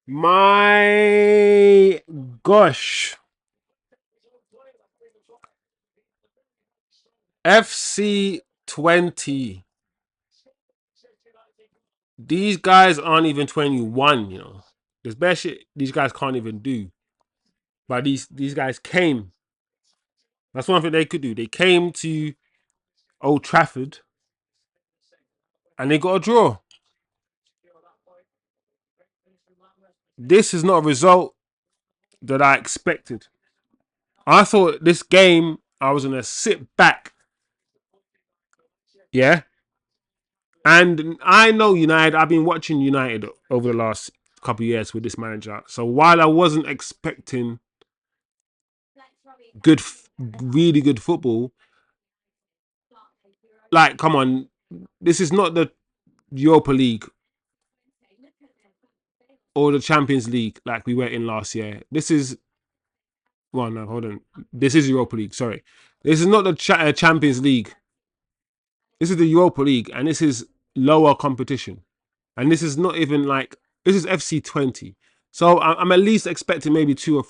My gosh. FC Twente. These guys aren't even 21, you know. There's bad shit these guys can't even do. But these guys came. That's one thing they could do. They came to Old Trafford and they got a draw. This is not a result that I expected. I thought this game I was gonna sit back. Yeah. And I know United, I've been watching United over the last couple of years with this manager. So while I wasn't expecting good, really good football, like, come on, this is not the Europa League or the Champions League like we were in last year. This is, well, no, hold on. This is Europa League, sorry. This is not the Champions League. This is the Europa League, and this is lower competition. And this is not even like, this is FC Twente. So I'm at least expecting maybe two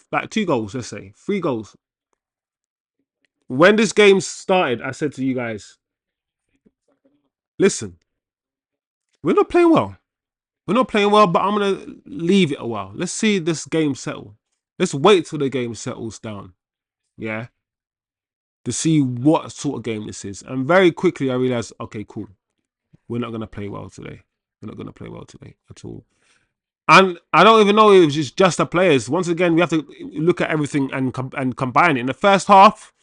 goals, let's say, 3 goals. When this game started, I said to you guys, listen, we're not playing well. We're not playing well, but I'm going to leave it a while. Let's see this game settle. Let's wait till the game settles down. Yeah. To see what sort of game this is. And very quickly I realized, okay, cool. We're not going to play well today. We're not going to play well today at all. And I don't even know if it's just the players. Once again, we have to look at everything and combine it. In the first half,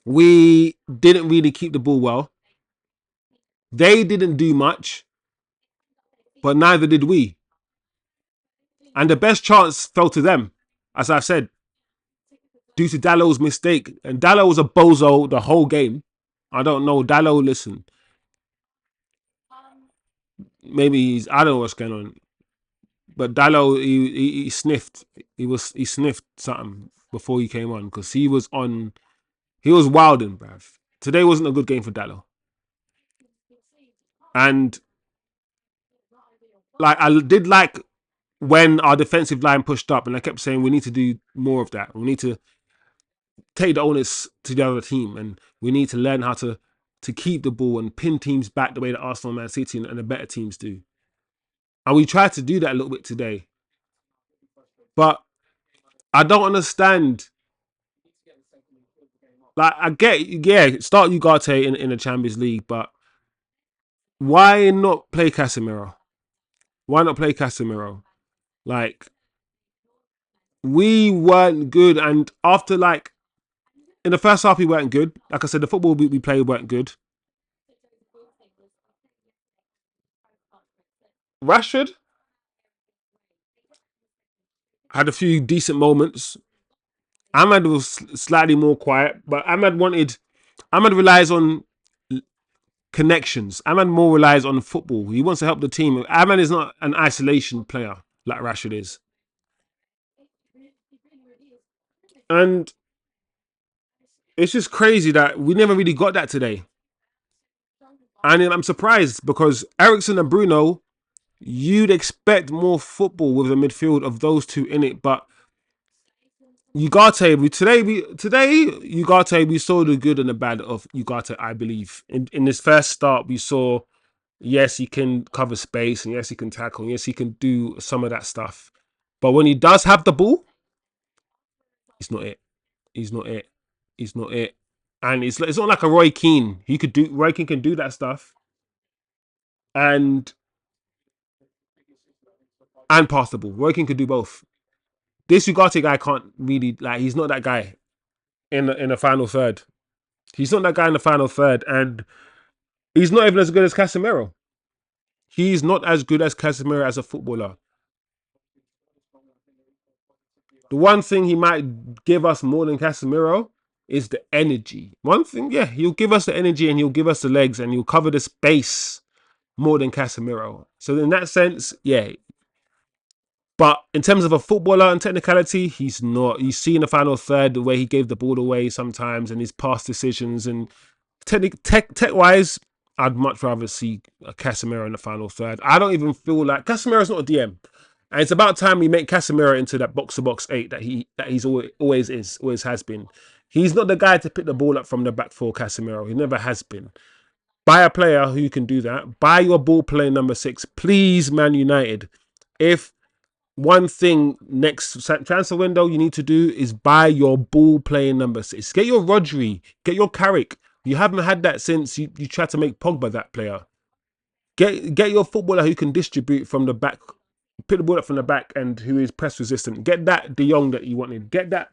we didn't really keep the ball well. They didn't do much, but neither did we. And the best chance fell to them, as I've said, due to Dalot's mistake. And Dalot was a bozo the whole game. I don't know. Dalot, listen. Maybe I don't know what's going on. But Dalot, he sniffed. He sniffed something before he came on, because he was wilding, bruv. Today wasn't a good game for Dalot. And like, I did like when our defensive line pushed up, and I kept saying we need to do more of that. We need to take the onus to the other team, and we need to learn how to keep the ball and pin teams back the way that Arsenal, Man City, and the better teams do. And we tried to do that a little bit today. But I don't understand. Like, I get, yeah, start Ugarte in the Champions League, but why not play Casemiro? Why not play Casemiro? Like, we weren't good, and after, like, in the first half we weren't good. Like I said, the football we played weren't good. Rashford had a few decent moments. Ahmad was slightly more quiet, but Ahmad relies on connections. Ahmad more relies on football. He wants to help the team. Ahmad is not an isolation player like Rashford is. And it's just crazy that we never really got that today. And I'm surprised, because Eriksen and Bruno, you'd expect more football with the midfield of those two in it, but Ugarte, we saw the good and the bad of Ugarte, I believe. In this first start, we saw, yes, he can cover space, and yes, he can tackle, and yes, he can do some of that stuff. But when he does have the ball, it's not it. He's not it. He's not it. And it's not like a Roy Keane. Roy Keane can do that stuff and pass the ball. Roy Keane can do both. This Ugarte guy can't really, like, he's not that guy in the final third. He's not that guy in the final third, and he's not even as good as Casemiro. He's not as good as Casemiro as a footballer. The one thing he might give us more than Casemiro is the energy. One thing, yeah, he'll give us the energy and he'll give us the legs and he'll cover the space more than Casemiro. So in that sense, yeah. But in terms of a footballer and technicality, he's not. You see in the final third the way he gave the ball away sometimes, and his past decisions, and tech-wise, I'd much rather see a Casemiro in the final third. I don't even feel like Casemiro's not a DM, and it's about time we make Casemiro into that box to box eight that he's always has been. He's not the guy to pick the ball up from the back for Casemiro. He never has been. Buy a player who can do that. Buy your ball playing number 6, please, Man United. If one thing next transfer window you need to do is buy your ball playing number 6. Get your Rodri, get your Carrick. You haven't had that since you tried to make Pogba that player. Get your footballer who can distribute from the back, pick the ball up from the back, and who is press resistant. Get that De Jong that you wanted. Get that.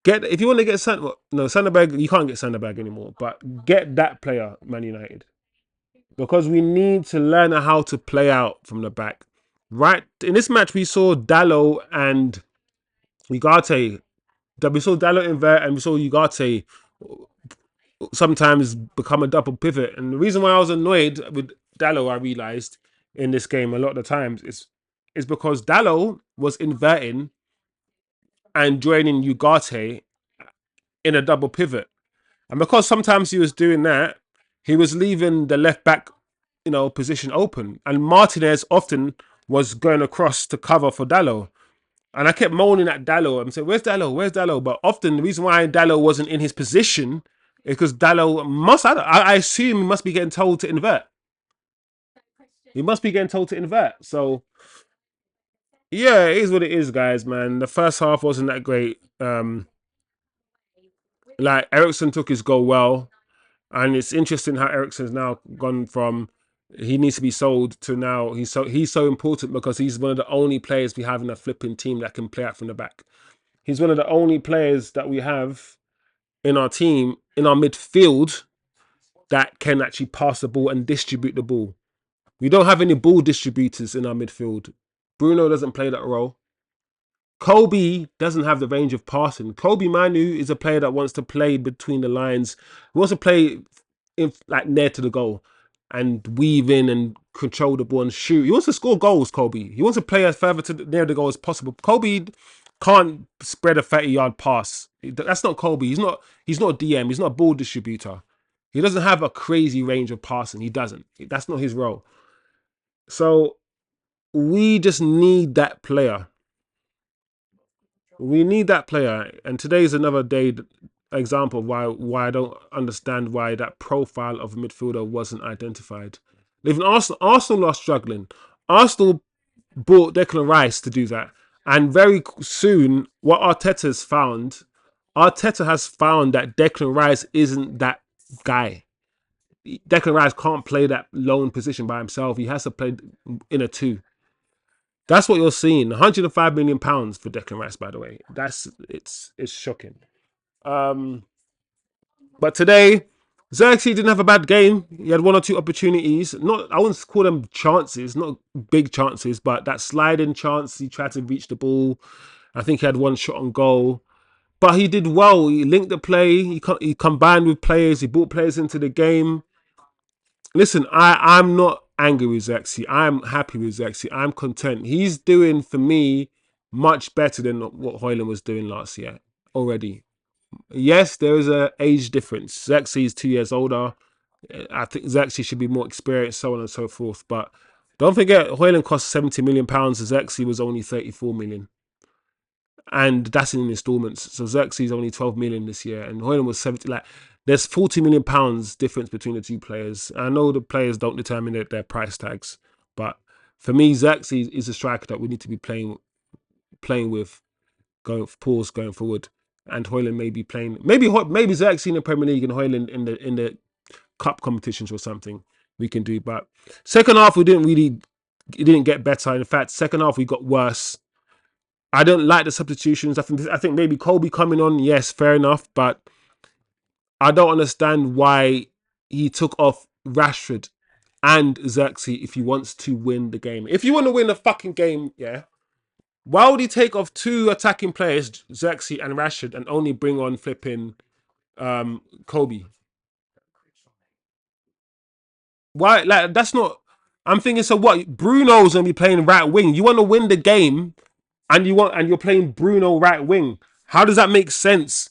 Get if you want to get Sanderberg, you can't get Sanderberg anymore. But get that player, Man United, because we need to learn how to play out from the back. Right in this match, we saw Dalot and Ugarte. We saw Dalot invert, and we saw Ugarte sometimes become a double pivot. And the reason why I was annoyed with Dalot, I realized in this game a lot of the times is because Dalot was inverting and joining Ugarte in a double pivot. And because sometimes he was doing that, he was leaving the left back, position open. And Martinez often was going across to cover for Dalot. And I kept moaning at Dalot and saying, "Where's Dalot? Where's Dalot?" But often the reason why Dalot wasn't in his position is because Dalot I assume he must be getting told to invert. He must be getting told to invert. So yeah, it is what it is, guys, man. The first half wasn't that great. Like Ericsson took his goal well. And it's interesting how Ericsson's now gone from he needs to be sold to now he's so important because he's one of the only players we have in a flipping team that can play out from the back. He's one of the only players that we have in our team, in our midfield, that can actually pass the ball and distribute the ball. We don't have any ball distributors in our midfield. Bruno doesn't play that role. Kobe doesn't have the range of passing. Kobe Manu is a player that wants to play between the lines. He wants to play like near to the goal and weave in and control the ball and shoot. He wants to score goals, Kobe. He wants to play as further near the goal as possible. Kobe can't spread a 30-yard pass. That's not Kobe. He's not a DM. He's not a ball distributor. He doesn't have a crazy range of passing. He doesn't. That's not his role. So we just need that player. We need that player, and today is another example of why I don't understand why that profile of a midfielder wasn't identified. Even Arsenal are struggling. Arsenal bought Declan Rice to do that, and very soon, what Arteta has found that Declan Rice isn't that guy. Declan Rice can't play that lone position by himself. He has to play in a two. That's what you're seeing. £105 million for Declan Rice, by the way. It's shocking. But today, Zirkzee didn't have a bad game. He had one or two opportunities. I wouldn't call them chances, not big chances, but that sliding chance, he tried to reach the ball. I think he had one shot on goal. But he did well. He linked the play. He combined with players. He brought players into the game. Listen, I'm not angry with Zirkzee. I'm happy with Zirkzee. I'm content. He's doing, for me, much better than what Hojlund was doing last year already. Yes, there is an age difference. Zirkzee is 2 years older. I think Zirkzee should be more experienced, so on and so forth. But don't forget, Hojlund cost £70 million. Zirkzee was only 34 million. And that's in installments. So Zirkzee is only 12 million this year, and Hojlund was 70. Like, there's £40 million difference between the two players. I know the players don't determine their price tags, but for me, Zirkzee is a striker that we need to be playing with going forward. And Hojlund may be playing, maybe Zirkzee in the Premier League and Hojlund in the cup competitions or something we can do. But second half, it didn't get better. In fact, second half we got worse. I don't like the substitutions. I think maybe Kobe coming on, yes, fair enough, but I don't understand why he took off Rashford and Zirkzee if he wants to win the game. If you want to win a fucking game, yeah, why would he take off two attacking players, Zirkzee and Rashford, and only bring on flipping Kobe? Why? Like, that's not. I'm thinking, so what? Bruno's gonna be playing right wing. You want to win the game, and you're playing Bruno right wing. How does that make sense?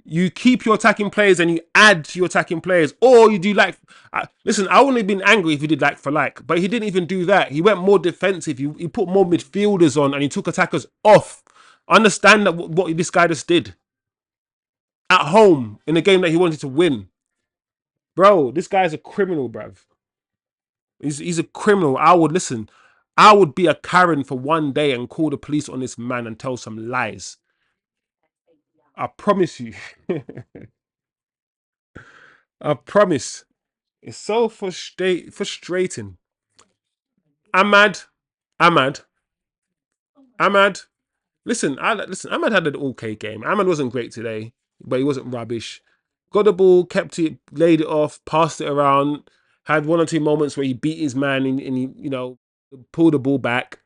You keep your attacking players and you add to your attacking players, or you do like. Listen, I wouldn't have been angry if he did like for like, but he didn't even do that. He went more defensive. He put more midfielders on and he took attackers off. Understand that what this guy just did at home in a game that he wanted to win, bro. This guy's a criminal, bruv. He's a criminal. I would listen. I would be a Karen for one day and call the police on this man and tell some lies. I promise you. I promise. It's so frustrating. Ahmad, Ahmad, Ahmad. Listen. Ahmad had an okay game. Ahmad wasn't great today, but he wasn't rubbish. Got the ball, kept it, laid it off, passed it around. Had one or two moments where he beat his man and he, pulled the ball back.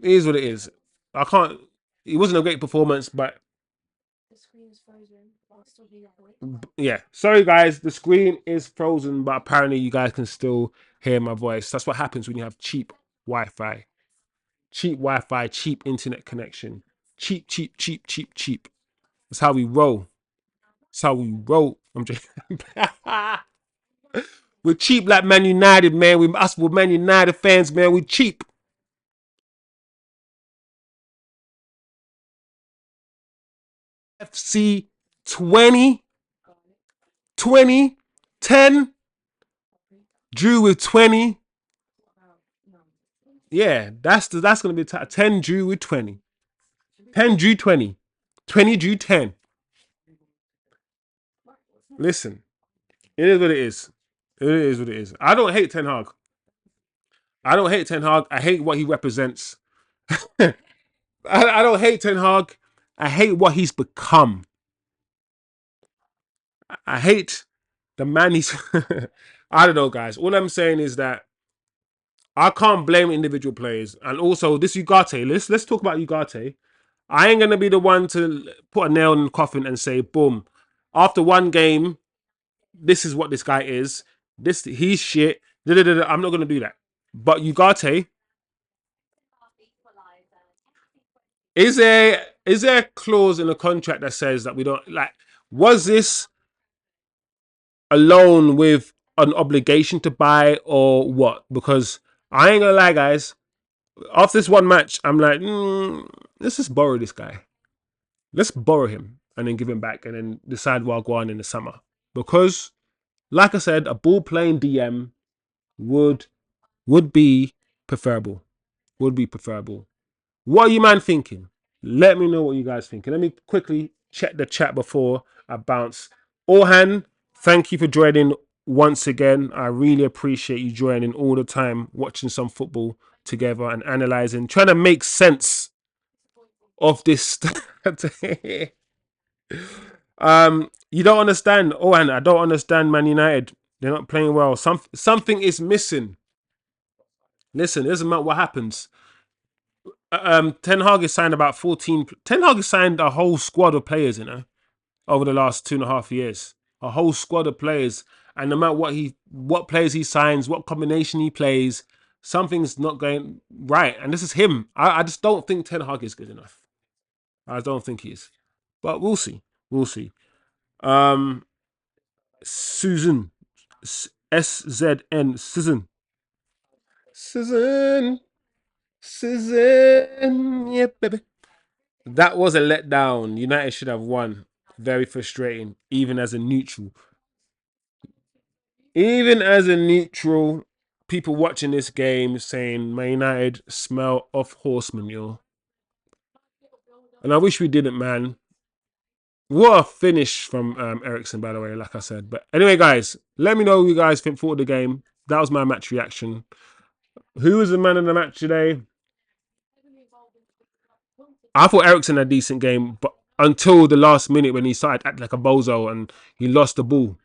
It is what it is. I can't. It wasn't a great performance, but yeah. Sorry, guys. The screen is frozen, but apparently you guys can still hear my voice. That's what happens when you have cheap Wi-Fi. Cheap Wi-Fi, cheap internet connection. Cheap, cheap, cheap, cheap, cheap. That's how we roll. That's how we roll. I'm just. We're cheap like Man United, man. We're Man United fans, man. We're cheap. FC 20, 20, 10. Drew with 20. Yeah, that's gonna be 10 drew with 20. 10 drew 20. 20 drew 10. Listen, it is what it is. It is what it is. I don't hate Ten Hag. I don't hate Ten Hag. I hate what he represents. I don't hate Ten Hag. I hate what he's become. I hate the man he's. I don't know, guys. All I'm saying is that I can't blame individual players, and also this Ugarte. Let's talk about Ugarte. I ain't gonna be the one to put a nail in the coffin and say, boom, after one game, this is what this guy is. He's shit. I'm not gonna do that. But Ugarte, is there a clause in the contract that says that we don't like? Was this a loan with an obligation to buy or what? Because I ain't gonna lie, guys. After this one match, I'm like, let's just borrow this guy. Let's borrow him and then give him back and then decide what I'll go on in the summer. Because, like I said, a ball playing DM would be preferable. Would be preferable. What are you man thinking? Let me know what you guys think. Let me quickly check the chat before I bounce. Orhan, thank you for joining once again. I really appreciate you joining all the time, watching some football together and analysing, trying to make sense of this. You don't understand. Orhan, I don't understand Man United. They're not playing well. Something is missing. Listen, it doesn't matter what happens. Ten Hag has signed about 14. Ten Hag has signed a whole squad of players, over the last 2.5 years. A whole squad of players. And no matter what players he signs, what combination he plays, something's not going right. And this is him. I just don't think Ten Hag is good enough. I don't think he is. But we'll see. We'll see. Susan. SZN. Susan. Susan. Susan. Yeah, baby. That was a letdown. United should have won. Very frustrating, even as a neutral. Even as a neutral, people watching this game saying Man United smell of horse manure. And I wish we didn't, man. What a finish from Ericsson, by the way, like I said. But anyway, guys, let me know what you guys thought of the game. That was my match reaction. Who was the man of the match today? I thought Ericsson had a decent game, but until the last minute when he started acting like a bozo and he lost the ball.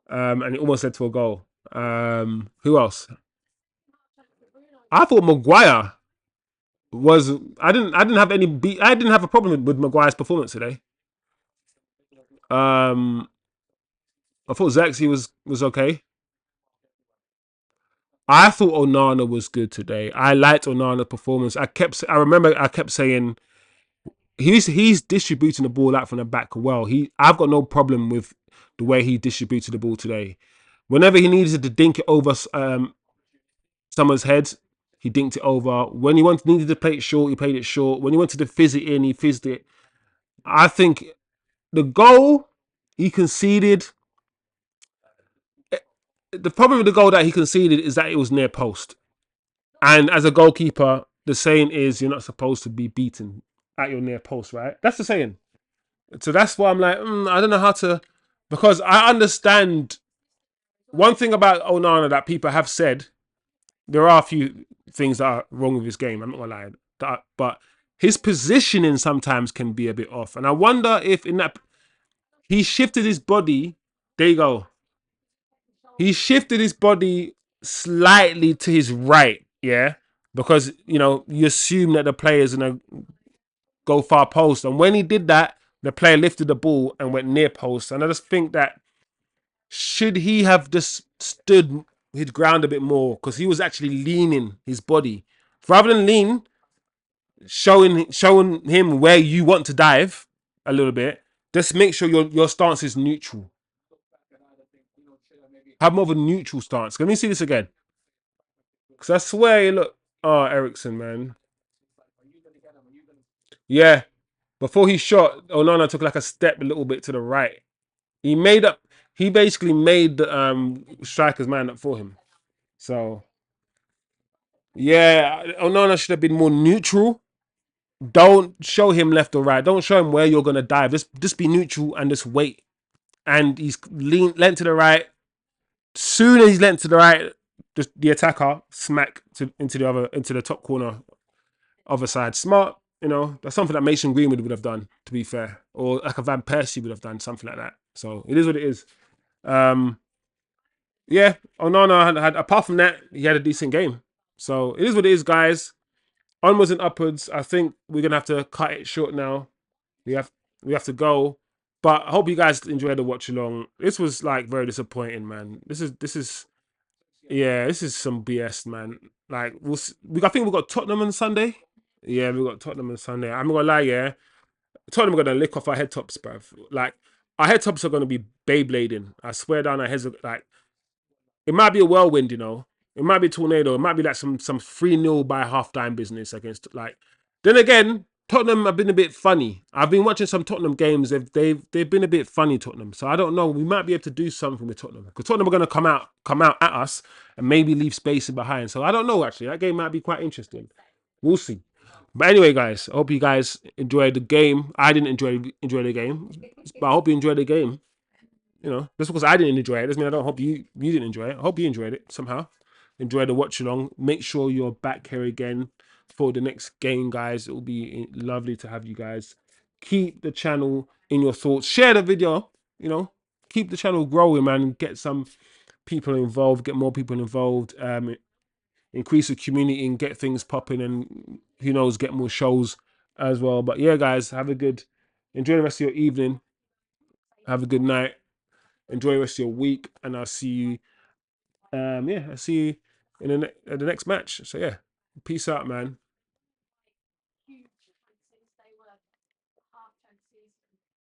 And it almost led to a goal. Who else? I thought Maguire was. I didn't have I didn't have a problem with Maguire's performance today. I thought Zirkzee was okay. I thought Onana was good today. I liked Onana's performance. I remember I kept saying he's distributing the ball out from the back well. I've got no problem with the way he distributed the ball today. Whenever he needed to dink it over Summer's head, he dinked it over. When he needed to play it short, he played it short. When he wanted to fizz it in, he fizzed it. I think the goal he conceded, the problem with the goal that he conceded is that it was near post. And as a goalkeeper, the saying is you're not supposed to be beaten at your near post, right? That's the saying. So that's why I'm like, I don't know how to, because I understand one thing about Onana that people have said. There are a few things that are wrong with his game. I'm not gonna lie, but his positioning sometimes can be a bit off. And I wonder if in that he shifted his body. There you go. He shifted his body slightly to his right, yeah, because you assume that the player's gonna go far post, and when he did that, the player lifted the ball and went near post. And I just think that should he have just stood his ground a bit more, because he was actually leaning his body rather than lean, showing him where you want to dive a little bit. Just make sure your stance is neutral. Have more of a neutral stance. Let me see this again, because I swear, you look. Oh, Ericsson, man. Yeah. Before he shot, Onana took like a step a little bit to the right. He basically made the striker's man up for him. So yeah, Onana should have been more neutral. Don't show him left or right. Don't show him where you're gonna dive. Just be neutral and just wait. And he's leant to the right. Soon as he's leant to the right, just the attacker smack into the top corner, other side. Smart, that's something that Mason Greenwood would have done, to be fair, or like a Van Persie would have done, something like that. So it is what it is. Yeah, Onana had apart from that, he had a decent game. So it is what it is, guys. Onwards and upwards. I think we're gonna have to cut it short now. We have to go. But I hope you guys enjoyed the watch along. This was like very disappointing, man. This is yeah, this is some BS, man. Like I think we got Tottenham on Sunday. Yeah, we got Tottenham on Sunday. I'm not gonna lie, yeah. Tottenham are gonna lick off our head tops, bruv. Like our head tops are gonna be Beyblading. I swear down our heads are like, it might be a whirlwind, It might be a tornado. It might be like some 3-0 by halftime business against like. Then again, Tottenham have been a bit funny. I've been watching some Tottenham games. They've been a bit funny, Tottenham. So I don't know. We might be able to do something with Tottenham, because Tottenham are going to come out at us and maybe leave space in behind. So I don't know. Actually, that game might be quite interesting. We'll see. But anyway, guys, I hope you guys enjoyed the game. I didn't enjoy the game, but I hope you enjoyed the game. Just because I didn't enjoy it doesn't mean I don't hope you didn't enjoy it. I hope you enjoyed it somehow. Enjoy the watch along. Make sure you're back here again for the next game, guys. It will be lovely to have you guys. Keep the channel in your thoughts. Share the video. Keep the channel growing, man. Get some people involved. Get more people involved. Increase the community and get things popping, and who knows, get more shows as well. But yeah, guys, enjoy the rest of your evening. Have a good night. Enjoy the rest of your week, and I'll see you. I'll see you in the next match. So yeah, peace out, man.